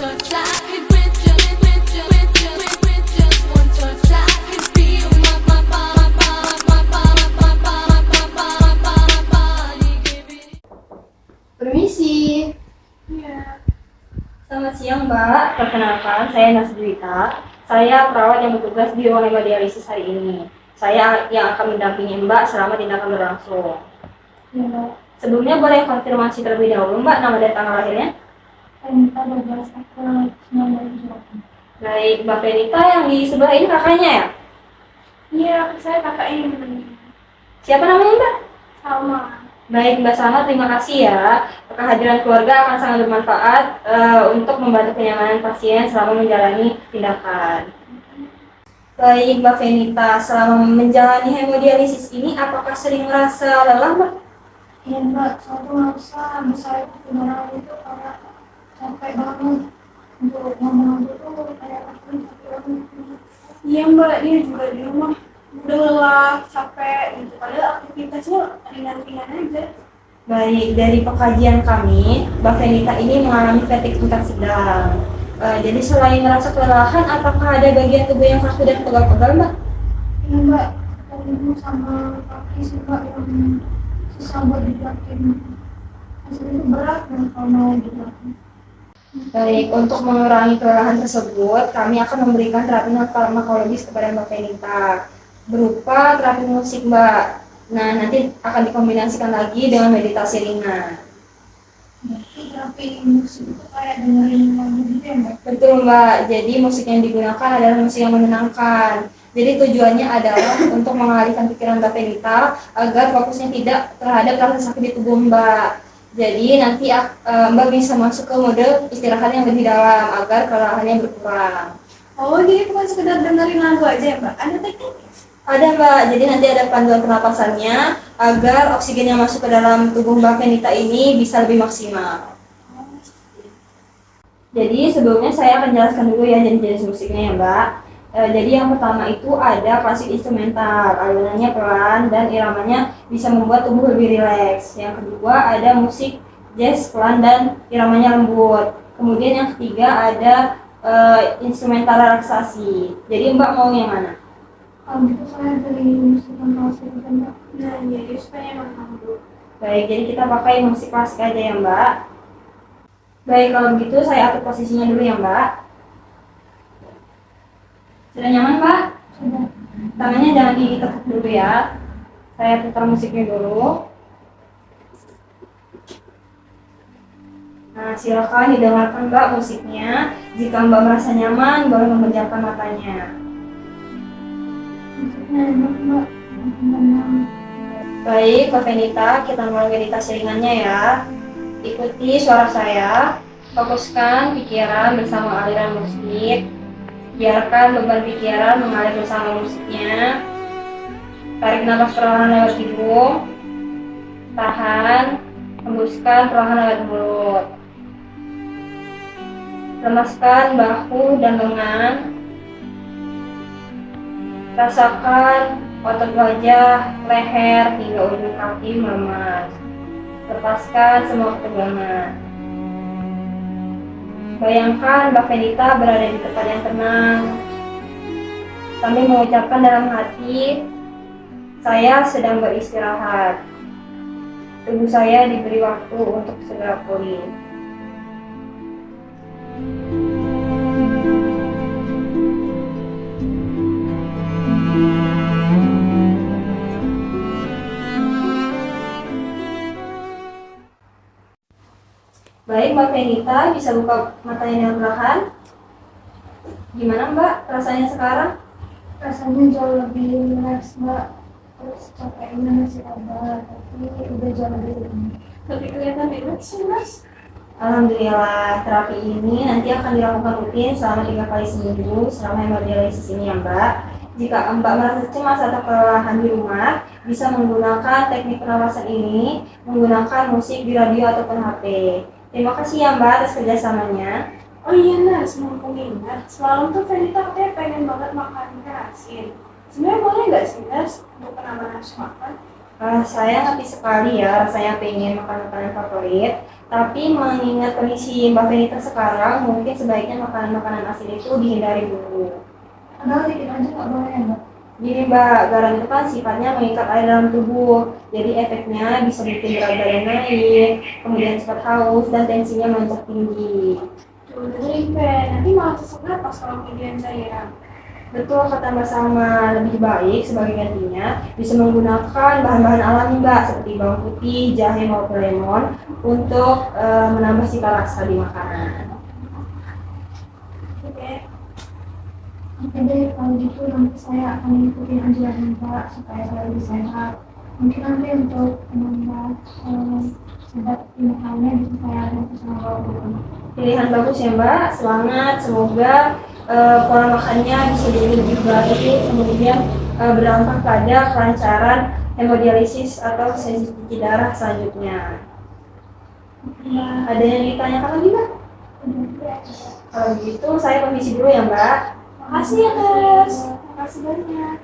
touch, I could with just one touch, I could feel my body giving. Permisi. Iya. Selamat siang, Mbak. Perkenalkan, saya Nasdrita. Saya perawat yang bertugas di ruang hemodialisis hari ini. Saya yang akan mendampingi Mbak selama tindakan berlangsung. Iya, Mbak. Sebelumnya boleh konfirmasi terlebih dahulu, Mbak, nama dan tanggal lahirnya? Penita 12 April 1978. Baik, Mbak Penita yang di sebelah ini kakaknya ya? Iya, saya kakak ini namanya. Siapa namanya, Mbak? Salma. Baik, Mbak Salma, terima kasih ya. Kehadiran keluarga akan sangat bermanfaat untuk membantu kenyamanan pasien selama menjalani tindakan. Baik, Mbak Venita, selama menjalani hemodialisis ini, apakah sering merasa lelah, Mbak? Iya, Mbak. Saya tuh ngerasa saya kemarin itu karena capek banget untuk ngomong aja tuh kayak aku capek banget. Iya, Mbak. Dia juga di rumah udah lelah, capek gitu. Padahal aktivitasnya ringan-ringan aja. Baik, dari pengkajian kami, Mbak Venita ini mengalami fatigue tingkat sedang. Jadi selain merasa kelelahan, apakah ada bagian tubuh yang kaku dan pegal-pegal, Mbak? Iya, Mbak. Tadi sama kaki sih, Mbak, yang susah buat digerakin. Hasilnya itu berat dan kalau mau digerakin. Baik, untuk mengurangi kelelahan tersebut, kami akan memberikan terapi non farmakologis kepada Mbak Venita berupa terapi musik, Mbak. Nah, nanti akan dikombinasikan lagi dengan meditasi ringan. Berarti terapi musik itu kayak dengerin lagu gitu ya, Mbak? Betul, Mbak. Jadi musik yang digunakan adalah musik yang menenangkan. Jadi tujuannya adalah untuk mengalihkan pikiran Mbak Venita agar fokusnya tidak terhadap rasa sakit di tubuh Mbak. Jadi nanti Mbak bisa masuk ke mode istirahat yang lebih dalam agar kelelahannya berkurang. Oh, jadi bukan sekedar dengerin lagu aja ya, Mbak? Ada tekniknya? Ada, Mbak, jadi nanti ada panduan pernapasannya agar oksigen yang masuk ke dalam tubuh Mbak Venita ini bisa lebih maksimal. Jadi sebelumnya saya akan jelaskan dulu ya jenis-jenis musiknya ya, Mbak. Jadi yang pertama itu ada klasik instrumental, alunannya pelan dan iramanya bisa membuat tubuh lebih rileks. Yang kedua ada musik jazz pelan dan iramanya lembut. Kemudian yang ketiga ada instrumental relaksasi. Jadi Mbak mau yang mana? Kalau gitu saya beli musik yang klasik aja, Mbak. Nah, iya, supaya emang dulu. Baik, jadi kita pakai musik klasik aja ya, Mbak. Baik, kalau begitu saya atur posisinya dulu ya, Mbak. Sudah nyaman, Mbak? Sudah. Tangannya jangan ditekuk dulu ya. Saya putar musiknya dulu. Nah, silakan didengarkan, Mbak, musiknya. Jika Mbak merasa nyaman, boleh memejamkan matanya. Musiknya enak, Mbak. Tenang. Baik, Mbak Venita, kita mulai meditasi ringannya ya. Ikuti suara saya. Fokuskan pikiran bersama aliran musik. Biarkan beban pikiran mengalir bersama musiknya. Tarik nafas perlahan lewat hidung. Tahan. Hembuskan perlahan lewat mulut. Lemaskan bahu dan lengan. Rasakan otot wajah, leher, hingga ujung kaki melemas. Lepaskan semua ketegangan. Bayangkan Mbak Venita berada di tempat yang tenang, sambil mengucapkan dalam hati, saya sedang beristirahat. Tubuh saya diberi waktu untuk segera pulih. Baik, Mbak Venita, bisa buka matanya dengan perlahan. Gimana, Mbak, rasanya sekarang? Rasanya jauh lebih rileks, Mbak. Terus capeknya masih ada, tapi udah jauh lebih ringan. Tapi kelihatan rileks sih, Mas. Alhamdulillah, terapi ini nanti akan dilakukan rutin selama 3 kali seminggu selama hemodialisis ini ya, Mbak. Jika Mbak merasa cemas atau kelelahan di rumah, bisa menggunakan teknik pernapasan ini, menggunakan musik di radio ataupun HP. Terima kasih ya, Mbak, atas kerjasamanya. Oh iya, Nas, mumpung ingat, semalam tuh Venita katanya pengen banget makan ikan asin. Sebenarnya boleh nggak sih, Nas, untuk penambah nafsu makan? Saya ngerti sekali ya rasanya pengen makan makanan favorit. Tapi mengingat kondisi Mbak Venita sekarang, mungkin sebaiknya makanan-makanan asin itu dihindari dulu. Padahal dikit aja nggak boleh ya Mbak. Gini Mbak, garam itu kan sifatnya mengikat air dalam tubuh, jadi efeknya bisa bikin berat badan naik, kemudian cepat haus, dan tensinya melonjak tinggi. Tuh, dari nanti malah sesak napas kalau kemudian saya. Betul kata Mbak Salma, lebih baik sebagai gantinya bisa menggunakan bahan-bahan alami Mbak, seperti bawang putih, jahe maupun lemon untuk menambah cita rasa di makanan. Oke deh, kalau gitu nanti saya akan ikutin anjuran Mbak supaya saya lebih sehat. Mungkin nanti untuk menambah sehat di makannya bisa saya ganti sama bawang putih. Pilihan bagus ya Mbak, semangat, semoga pola makannya bisa jadi lebih baik, kemudian berdampak pada kelancaran hemodialisis atau sensitivity darah selanjutnya. Ada yang ditanyakan lagi Mbak? Kalau gitu saya permisi dulu ya Mbak. Makasih ya guys, makasih banyak.